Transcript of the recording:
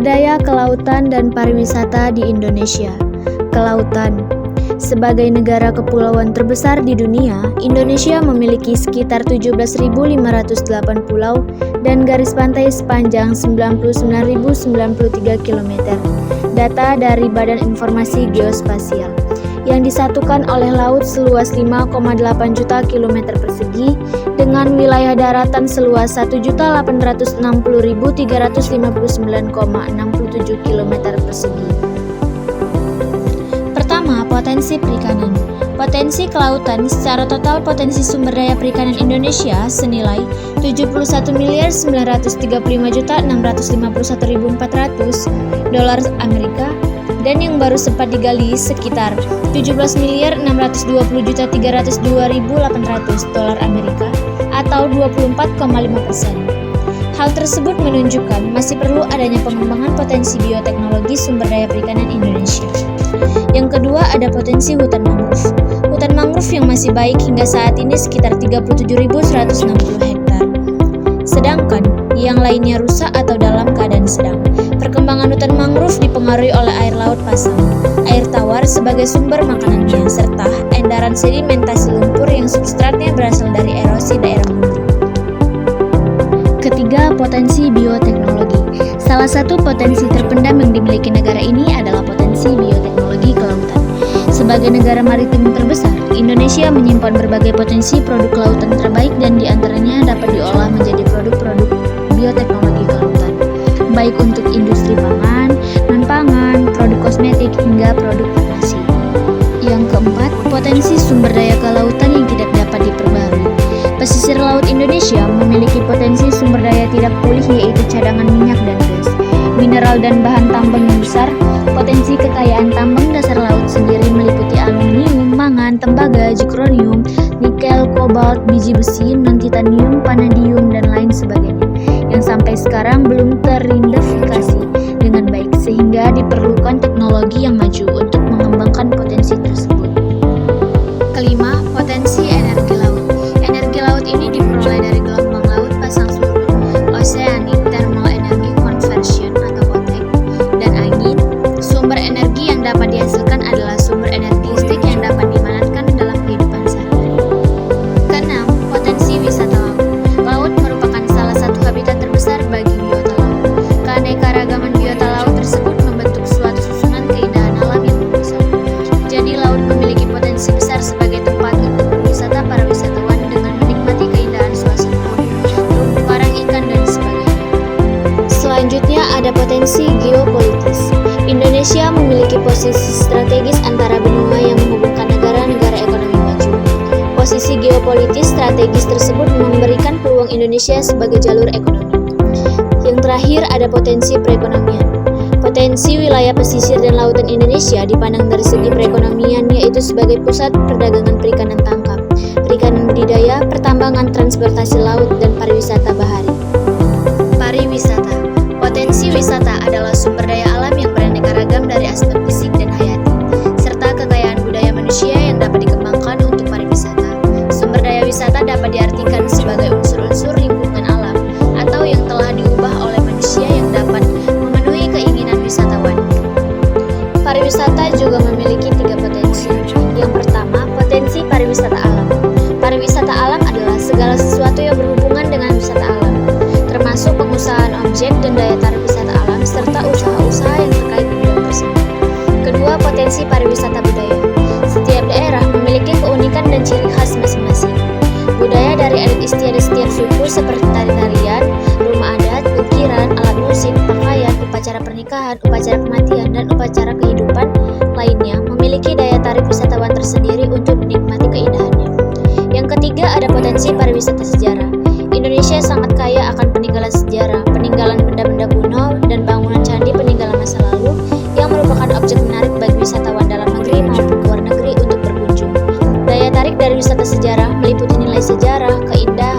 daya kelautan dan pariwisata di Indonesia. Kelautan. Sebagai negara kepulauan terbesar di dunia, Indonesia memiliki sekitar 17.508 pulau dan garis pantai sepanjang 99.093 km. Data dari Badan Informasi Geospasial yang disatukan oleh laut seluas 5,8 juta kilometer persegi dengan wilayah daratan seluas 1.860.359,67 km persegi. Pertama, potensi perikanan. Potensi kelautan secara total potensi sumber daya perikanan Indonesia senilai 71.935.651.400 dolar Amerika dan yang baru sempat digali sekitar 17.620.302.800 dolar Amerika atau 24,5%. Hal tersebut menunjukkan masih perlu adanya pengembangan potensi bioteknologi sumber daya perikanan Indonesia. Yang kedua ada potensi hutan mangrove. Hutan mangrove yang masih baik hingga saat ini sekitar 37.160 hektar. Sedangkan yang lainnya rusak atau dalam keadaan sedang. Perkembangan hutan mangrove dipengaruhi oleh air laut pasang, air tawar sebagai sumber makanannya, serta endaran sedimentasi lumpur yang substratnya berasal dari erosi daerah hulu. Ketiga, potensi bioteknologi. Salah satu potensi terpendam yang dimiliki negara ini adalah potensi bioteknologi kelautan. Sebagai negara maritim terbesar, Indonesia menyimpan berbagai potensi produk kelautan terbaik dan diantaranya dapat diolah menjadi produk-produk bioteknologi kelautan, baik untuk industri pangan, non-pangan, produk kosmetik, hingga produk farmasi. Yang keempat, potensi sumber daya kelautan yang tidak dapat diperbarui. Pesisir laut Indonesia memiliki potensi sumber daya tidak pulih yaitu cadangan minyak dan gas, mineral dan bahan tambang yang besar. Potensi kekayaan tambang dasar laut sendiri meliputi aluminium, mangan, tembaga, zirconium, nikel, kobalt, biji besi, non-titanium, vanadium, dan lain sebagainya, yang sampai sekarang belum teridentifikasi dengan baik sehingga diperlukan teknologi yang maju untuk mengembangkan potensi tersebut. Kelima, potensi energi laut. Energi laut ini diperoleh dari gelombang laut pasang surut, oceanic thermal energy conversion atau OTEC, dan angin. Sumber energi yang dapat dihasilkan adalah sumber energi listrik yang dapat dimanfaatkan dalam kehidupan sehari-hari. Keenam, potensi wisata laut. Laut merupakan salah satu habitat terbesar bagi biota laut. Keanekaragaman biota laut tersebut membentuk suatu susunan keindahan alam yang berbesar. Jadi laut memiliki potensi besar sebagai tempat untuk berwisata para wisatawan dengan menikmati keindahan suasana laut, terumbu karang ikan dan sebagainya. Selanjutnya ada potensi geopolitis. Indonesia memiliki posisi strategis antara benua yang menghubungkan negara-negara ekonomi maju. Posisi geopolitis strategis tersebut memberikan peluang Indonesia sebagai jalur ekonomi. Yang terakhir ada potensi perekonomian. Potensi wilayah pesisir dan lautan Indonesia dipandang dari segi perekonomian yaitu sebagai pusat perdagangan perikanan tangkap, perikanan budidaya, pertambangan, transportasi laut, dan pariwisata bahari. Pariwisata. Potensi wisata adalah sumber daya alam yang beraneka ragam dari aspek fisik dan hayati, serta kekayaan budaya manusia yang dapat dikembangkan untuk pariwisata. Sumber daya wisata dapat diartikan sebagai unsur-unsur lingkungan alam atau yang telah diubah oleh manusia yang dapat memenuhi keinginan wisatawan. Pariwisata juga memiliki tiga potensi. Yang pertama, potensi pariwisata alam. Pariwisata alam adalah segala sesuatu yang berhubungan dengan wisata alam, termasuk pengusahaan objek dan daya tarik wisata alam serta usaha-usaha yang terkait di bidang tersebut. Kedua, potensi pariwisata budaya. Setiap daerah memiliki keunikan dan ciri khas masing-masing. Budaya dari adat istiadat setiap suku seperti tari-tarian, rumah adat, ukiran, alat musik, pakaian, upacara pernikahan, upacara kematian, dan upacara kehidupan lainnya memiliki daya tarik wisatawan tersendiri untuk menikmati keindahannya. Yang ketiga ada potensi pariwisata sejarah. Indonesia sangat kaya akan peninggalan sejarah, peninggalan benda-benda kuno, dan bangunan candi peninggalan masa lalu yang merupakan objek menarik bagi wisatawan dalam negeri maupun luar negeri untuk berkunjung. Daya tarik dari wisata sejarah meliputi nilai sejarah, keindahan,